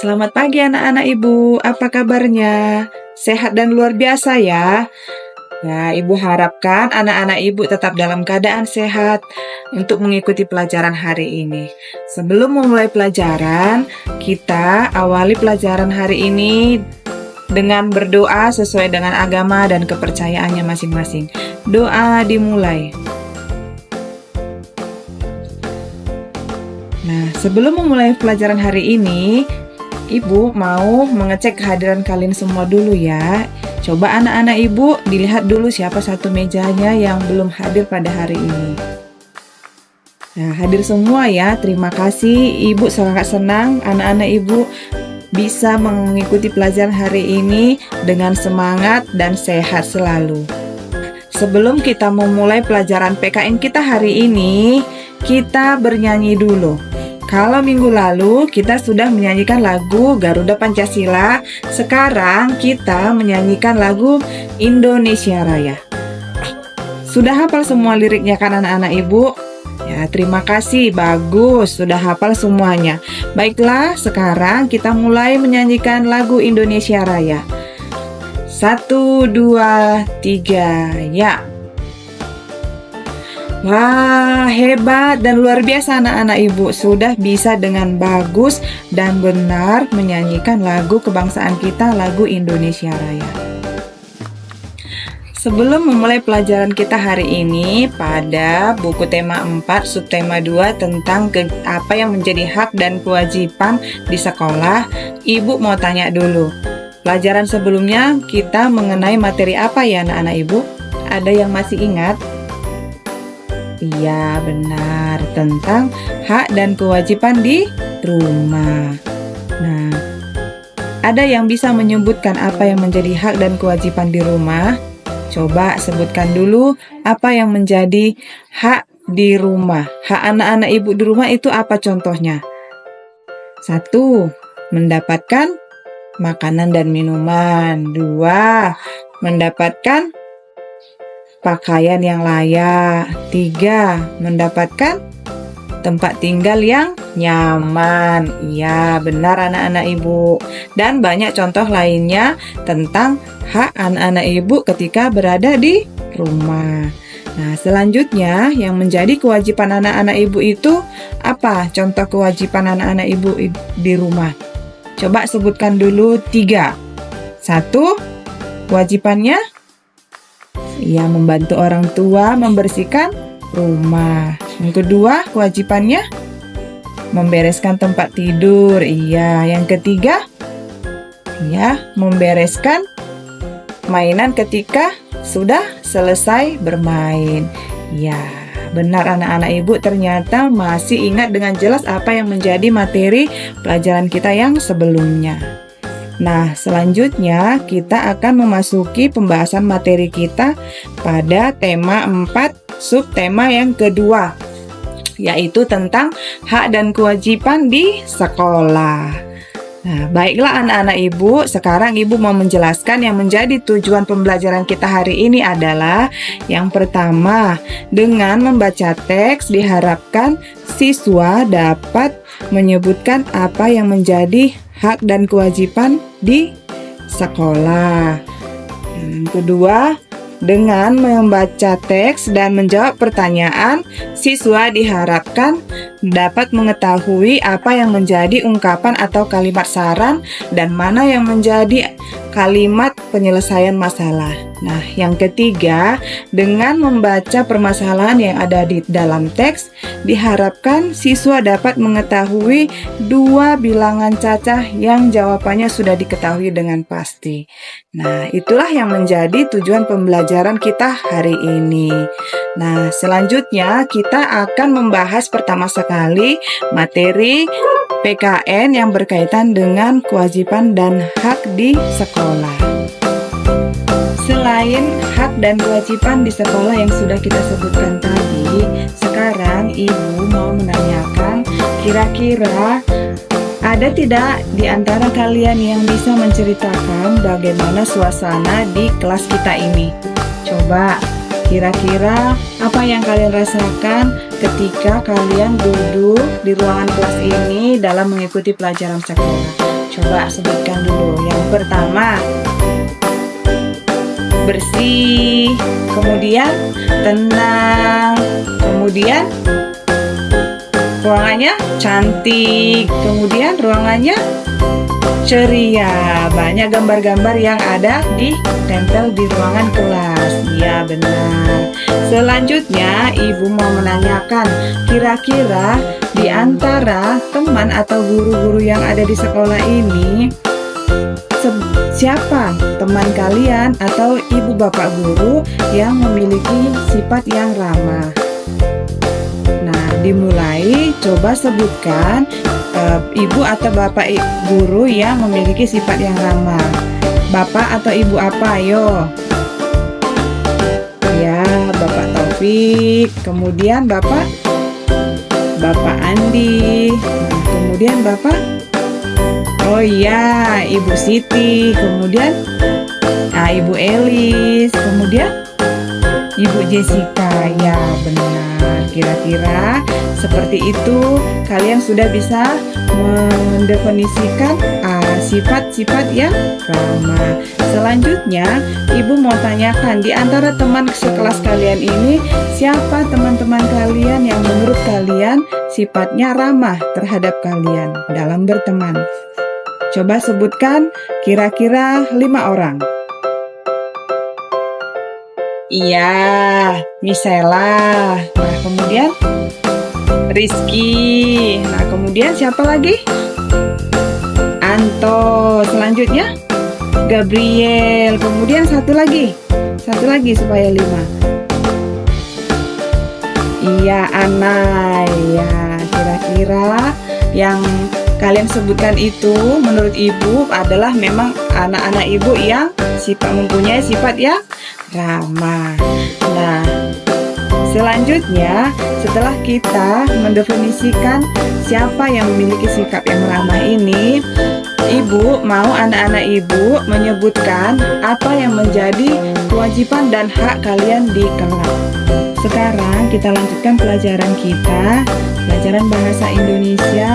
Selamat pagi anak-anak Ibu, apa kabarnya? Sehat dan luar biasa ya. Nah, Ibu harapkan anak-anak Ibu tetap dalam keadaan sehat untuk mengikuti pelajaran hari ini. Sebelum memulai pelajaran, kita awali pelajaran hari ini dengan berdoa sesuai dengan agama dan kepercayaannya masing-masing. Doa dimulai. Nah, sebelum memulai pelajaran hari ini, Ibu mau mengecek kehadiran kalian semua dulu ya. Coba anak-anak Ibu dilihat dulu siapa satu mejanya yang belum hadir pada hari ini. Nah, hadir semua ya. Terima kasih. Ibu sangat senang anak-anak Ibu bisa mengikuti pelajaran hari ini dengan semangat dan sehat selalu. Sebelum kita memulai pelajaran PKN kita hari ini, kita bernyanyi dulu. Kalau minggu lalu kita sudah menyanyikan lagu Garuda Pancasila, sekarang kita menyanyikan lagu Indonesia Raya. Sudah hafal semua liriknya kan anak-anak Ibu? Ya, terima kasih, bagus, sudah hafal semuanya. Baiklah, sekarang kita mulai menyanyikan lagu Indonesia Raya. 1, 2, 3, ya. Wah, hebat dan luar biasa anak-anak Ibu. Sudah bisa dengan bagus dan benar menyanyikan lagu kebangsaan kita, lagu Indonesia Raya. Sebelum memulai pelajaran kita hari ini, pada buku tema 4, subtema 2 tentang apa yang menjadi hak dan kewajiban di sekolah, Ibu mau tanya dulu. Pelajaran sebelumnya kita mengenai materi apa ya anak-anak Ibu? Ada yang masih ingat? Iya, benar, tentang hak dan kewajiban di rumah. Nah, ada yang bisa menyebutkan apa yang menjadi hak dan kewajiban di rumah? Coba sebutkan dulu apa yang menjadi hak di rumah. Hak anak-anak Ibu di rumah itu apa contohnya? 1. Mendapatkan makanan dan minuman. 2. Mendapatkan pakaian yang layak. 3. Mendapatkan tempat tinggal yang nyaman. Iya, benar anak-anak Ibu. Dan banyak contoh lainnya tentang hak anak-anak Ibu ketika berada di rumah. Nah, selanjutnya yang menjadi kewajiban anak-anak Ibu itu apa? Contoh kewajiban anak-anak Ibu di rumah. Coba sebutkan dulu 3. 1. Kewajibannya ya membantu orang tua membersihkan rumah. Yang kedua, kewajibannya membereskan tempat tidur. Iya, yang ketiga ya membereskan mainan ketika sudah selesai bermain. Ya, benar anak-anak Ibu, ternyata masih ingat dengan jelas apa yang menjadi materi pelajaran kita yang sebelumnya. Nah, selanjutnya kita akan memasuki pembahasan materi kita pada tema 4, subtema yang kedua, yaitu tentang hak dan kewajiban di sekolah. Nah, baiklah anak-anak Ibu, sekarang Ibu mau menjelaskan yang menjadi tujuan pembelajaran kita hari ini adalah yang pertama, dengan membaca teks diharapkan siswa dapat menyebutkan apa yang menjadi hak dan kewajiban di sekolah. Yang kedua, dengan membaca teks dan menjawab pertanyaan, siswa diharapkan dapat mengetahui apa yang menjadi ungkapan atau kalimat saran dan mana yang menjadi kalimat penyelesaian masalah. Nah, yang ketiga, dengan membaca permasalahan yang ada di dalam teks, diharapkan siswa dapat mengetahui 2 bilangan cacah yang jawabannya sudah diketahui dengan pasti. Nah, itulah yang menjadi tujuan pembelajaran kita hari ini. Nah, selanjutnya kita akan membahas pertama sekali materi PKN yang berkaitan dengan kewajiban dan hak di sekolah. Selain hak dan kewajiban di sekolah yang sudah kita sebutkan tadi, sekarang Ibu mau menanyakan, kira-kira ada tidak di antara kalian yang bisa menceritakan bagaimana suasana di kelas kita ini? Coba, kira-kira apa yang kalian rasakan ketika kalian duduk di ruangan kelas ini dalam mengikuti pelajaran sekolah? Coba sebutkan dulu. Yang pertama, bersih, kemudian tenang, kemudian ruangannya cantik, kemudian ruangannya ceria. Banyak gambar-gambar yang ada ditempel di ruangan kelas. Ya, benar. Selanjutnya, Ibu mau menanyakan, kira-kira di antara teman atau guru-guru yang ada di sekolah ini, siapa teman kalian atau ibu bapak guru yang memiliki sifat yang ramah? Nah, dimulai, coba sebutkan ibu atau bapak guru yang memiliki sifat yang ramah. Bapak atau ibu apa? Ayo. Ya, Bapak Taufik. Kemudian Bapak Andi. Nah, kemudian Bapak, oh iya, Ibu Siti. Kemudian Ibu Elis. Kemudian Ibu Jessica. Ya, benar. Kira-kira seperti itu kalian sudah bisa mendefinisikan sifat-sifat yang ramah. Selanjutnya, Ibu mau tanyakan, di antara teman sekelas kalian ini, siapa teman-teman kalian yang menurut kalian sifatnya ramah terhadap kalian dalam berteman? Coba sebutkan kira-kira 5 orang. Iya, Misela. Nah, kemudian Rizky. Nah, kemudian siapa lagi? Anto. Selanjutnya Gabriel. Kemudian satu lagi supaya 5. Iya, Anai. Ya, kira-kira yang kalian sebutkan itu menurut Ibu adalah memang anak-anak Ibu yang mempunyai sifat yang ramah. Nah, selanjutnya setelah kita mendefinisikan siapa yang memiliki sikap yang ramah ini, Ibu mau anak-anak Ibu menyebutkan apa yang menjadi kewajiban dan hak kalian di kelas. Sekarang kita lanjutkan pelajaran kita, pelajaran bahasa Indonesia,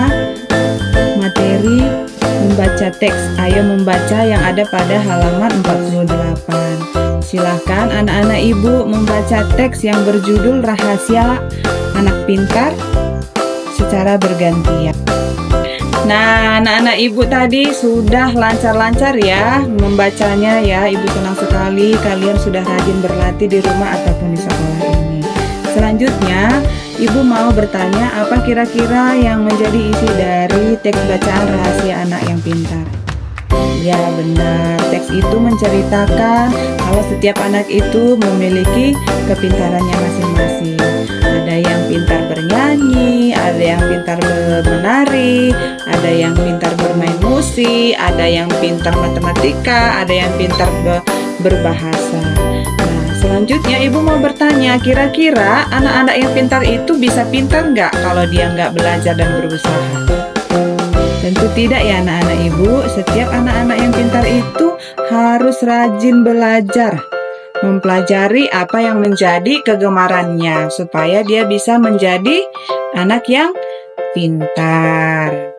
materi membaca teks. Ayo membaca yang ada pada halaman 48. Silahkan anak-anak Ibu membaca teks yang berjudul Rahasia Anak Pintar secara bergantian. Nah, anak-anak Ibu tadi sudah lancar-lancar ya membacanya ya. Ibu senang sekali kalian sudah rajin berlatih di rumah ataupun di sekolah ini. Selanjutnya, Ibu mau bertanya apa kira-kira yang menjadi isi dari teks bacaan Rahasia Anak yang Pintar. Ya, benar. Teks itu menceritakan kalau setiap anak itu memiliki kepintarannya masing-masing. Ada yang pintar bernyanyi, ada yang pintar menari, ada yang pintar bermain musik, ada yang pintar matematika, ada yang pintar berbahasa. Nah, selanjutnya Ibu mau bertanya, kira-kira anak-anak yang pintar itu bisa pintar nggak kalau dia nggak belajar dan berusaha? Tentu tidak ya anak-anak Ibu. Setiap anak-anak yang pintar itu harus rajin belajar, mempelajari apa yang menjadi kegemarannya supaya dia bisa menjadi anak yang pintar.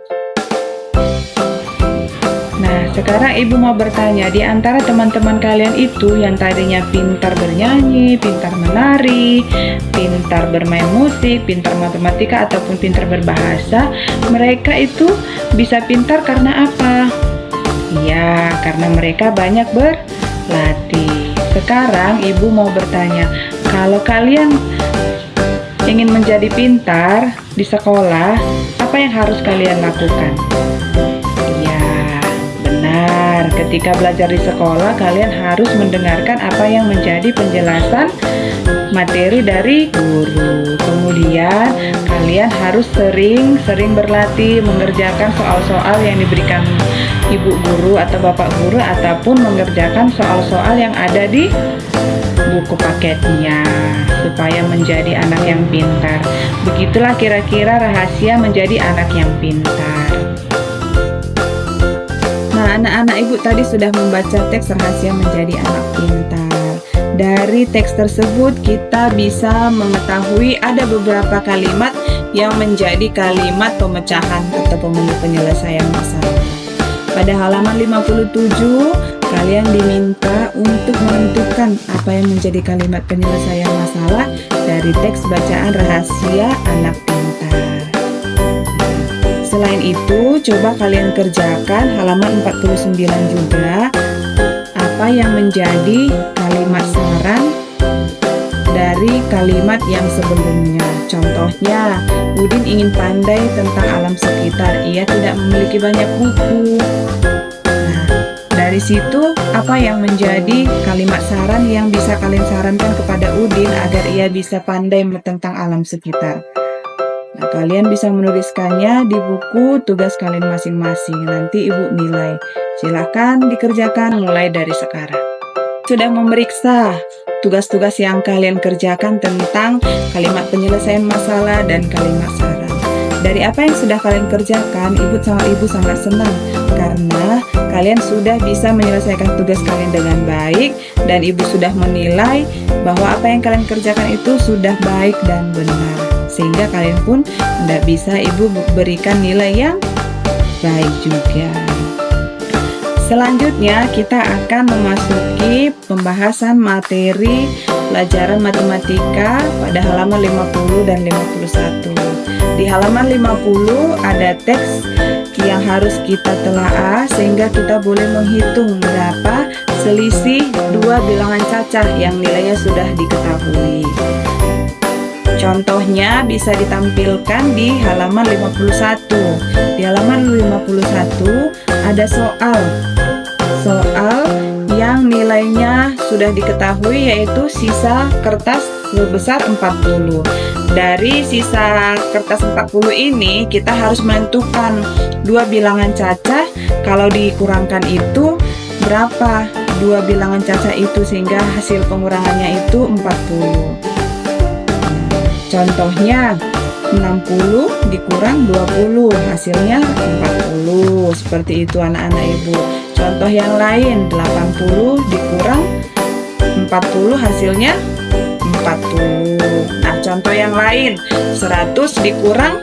Nah, sekarang Ibu mau bertanya, di antara teman-teman kalian itu yang tadinya pintar bernyanyi, pintar menari, pintar bermain musik, pintar matematika ataupun pintar berbahasa, mereka itu bisa pintar karena apa? Iya, karena mereka banyak berlatih. Sekarang Ibu mau bertanya, kalau kalian ingin menjadi pintar di sekolah, apa yang harus kalian lakukan? Iya, benar. Ketika belajar di sekolah, kalian harus mendengarkan apa yang menjadi penjelasan materi dari guru. Kemudian kalian harus sering berlatih mengerjakan soal-soal yang diberikan ibu guru atau bapak guru ataupun mengerjakan soal-soal yang ada di buku paketnya supaya menjadi anak yang pintar. Begitulah kira-kira rahasia menjadi anak yang pintar. Nah, anak-anak Ibu tadi sudah membaca teks rahasia menjadi anak pintar. Dari teks tersebut kita bisa mengetahui ada beberapa kalimat yang menjadi kalimat pemecahan atau penyelesaian masalah. Pada halaman 57, kalian diminta untuk menentukan apa yang menjadi kalimat penyelesaian masalah dari teks bacaan rahasia anak pintar. Selain itu, coba kalian kerjakan halaman 49 juga, apa yang menjadi kalimat saran dari kalimat yang sebelumnya. Contohnya, Udin ingin pandai tentang alam sekitar. Ia tidak memiliki banyak buku. Nah, dari situ apa yang menjadi kalimat saran yang bisa kalian sarankan kepada Udin agar ia bisa pandai tentang alam sekitar? Nah, kalian bisa menuliskannya di buku tugas kalian masing-masing. Nanti Ibu nilai. Silakan dikerjakan mulai dari sekarang. Sudah memeriksa tugas-tugas yang kalian kerjakan tentang kalimat penyelesaian masalah dan kalimat saran. Dari apa yang sudah kalian kerjakan, Ibu sangat senang karena kalian sudah bisa menyelesaikan tugas kalian dengan baik dan Ibu sudah menilai bahwa apa yang kalian kerjakan itu sudah baik dan benar. Sehingga kalian pun tidak bisa Ibu berikan nilai yang baik juga. Selanjutnya kita akan memasuki pembahasan materi pelajaran matematika pada halaman 50 dan 51. Di halaman 50 ada teks yang harus kita telaah sehingga kita boleh menghitung berapa selisih dua bilangan cacah yang nilainya sudah diketahui. Contohnya bisa ditampilkan di halaman 51. Di halaman 51 ada soal yang nilainya sudah diketahui, yaitu sisa kertas sebesar 40. Dari sisa kertas 40 ini kita harus menentukan dua bilangan cacah. Kalau dikurangkan itu berapa dua bilangan cacah itu sehingga hasil pengurangannya itu 40. Contohnya 60 dikurang 20 hasilnya 40. Seperti itu anak-anak Ibu. Contoh yang lain, 80 dikurang 40 hasilnya 40. Nah, contoh yang lain, 100 dikurang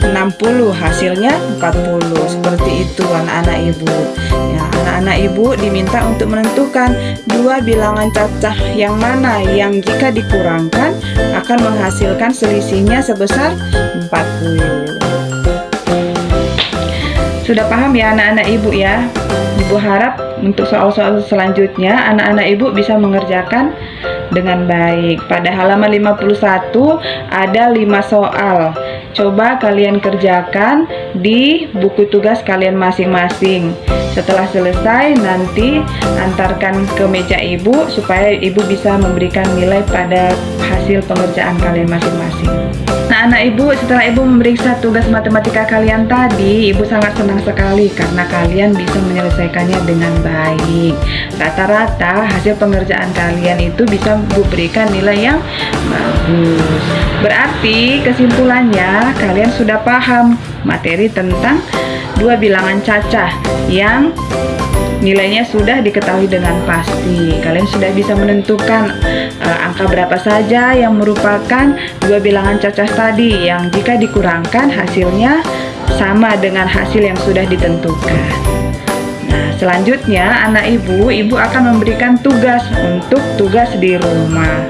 60 hasilnya 40. Seperti itu anak-anak Ibu. Ya, anak-anak Ibu diminta untuk menentukan dua bilangan cacah yang mana yang jika dikurangkan akan menghasilkan selisihnya sebesar 40. Sudah paham ya anak-anak Ibu ya? Ibu harap untuk soal-soal selanjutnya anak-anak Ibu bisa mengerjakan dengan baik. Pada halaman 51 ada 5 soal. Coba kalian kerjakan di buku tugas kalian masing-masing. Setelah selesai nanti antarkan ke meja Ibu supaya Ibu bisa memberikan nilai pada hasil pengerjaan kalian masing-masing. Nah, anak Ibu, setelah Ibu memeriksa tugas matematika kalian tadi, Ibu sangat senang sekali karena kalian bisa menyelesaikannya dengan baik. Rata-rata hasil pengerjaan kalian itu bisa Ibu berikan nilai yang bagus. Berarti kesimpulannya kalian sudah paham materi tentang dua bilangan cacah yang nilainya sudah diketahui dengan pasti. Kalian sudah bisa menentukan angka berapa saja yang merupakan dua bilangan cacah tadi yang jika dikurangkan hasilnya sama dengan hasil yang sudah ditentukan. Nah, selanjutnya anak Ibu akan memberikan tugas untuk tugas di rumah.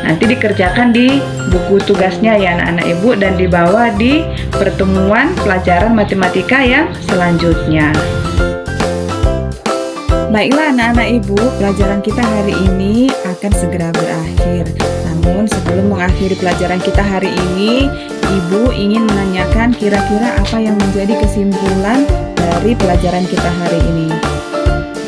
Nanti dikerjakan di buku tugasnya ya anak-anak Ibu dan dibawa di pertemuan pelajaran matematika yang selanjutnya. Baiklah anak-anak Ibu, pelajaran kita hari ini akan segera berakhir. Namun sebelum mengakhiri pelajaran kita hari ini, Ibu ingin menanyakan kira-kira apa yang menjadi kesimpulan dari pelajaran kita hari ini.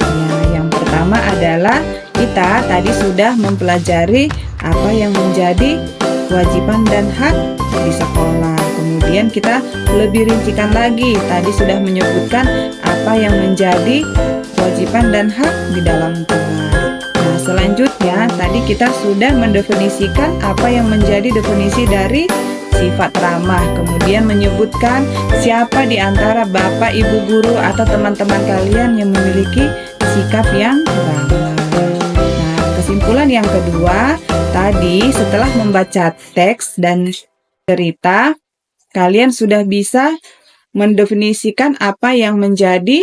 Ya, yang pertama adalah kita tadi sudah mempelajari apa yang menjadi kewajiban dan hak di sekolah. Kemudian kita lebih rincikan lagi, tadi sudah menyebutkan apa yang menjadi kewajiban dan hak di dalam kelas. Nah, selanjutnya tadi kita sudah mendefinisikan apa yang menjadi definisi dari sifat ramah. Kemudian menyebutkan siapa di antara Bapak, Ibu guru atau teman-teman kalian yang memiliki sikap yang ramah. Nah, kesimpulan yang kedua, tadi setelah membaca teks dan cerita, kalian sudah bisa mendefinisikan apa yang menjadi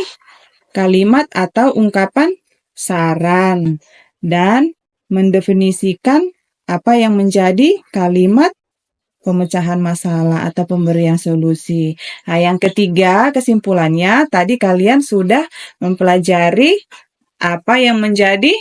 kalimat atau ungkapan saran, dan mendefinisikan apa yang menjadi kalimat pemecahan masalah atau pemberian solusi. Nah, yang ketiga, kesimpulannya, tadi kalian sudah mempelajari apa yang menjadi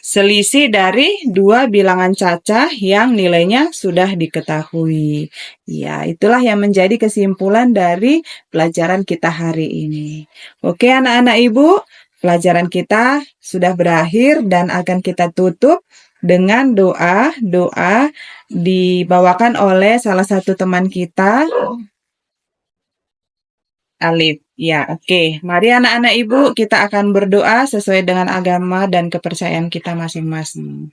selisih dari dua bilangan cacah yang nilainya sudah diketahui. Ya, itulah yang menjadi kesimpulan dari pelajaran kita hari ini. Oke, anak-anak ibu, pelajaran kita sudah berakhir dan akan kita tutup dengan doa dibawakan oleh salah satu teman kita, Alif. Ya, oke. Mari anak-anak ibu, kita akan berdoa sesuai dengan agama dan kepercayaan kita masing-masing.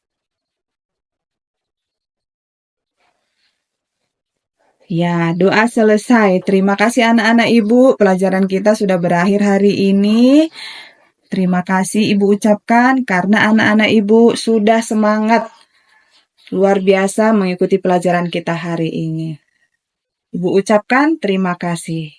Ya, doa selesai. Terima kasih anak-anak ibu, pelajaran kita sudah berakhir hari ini. Terima kasih ibu ucapkan karena anak-anak ibu sudah semangat luar biasa mengikuti pelajaran kita hari ini. Ibu ucapkan terima kasih.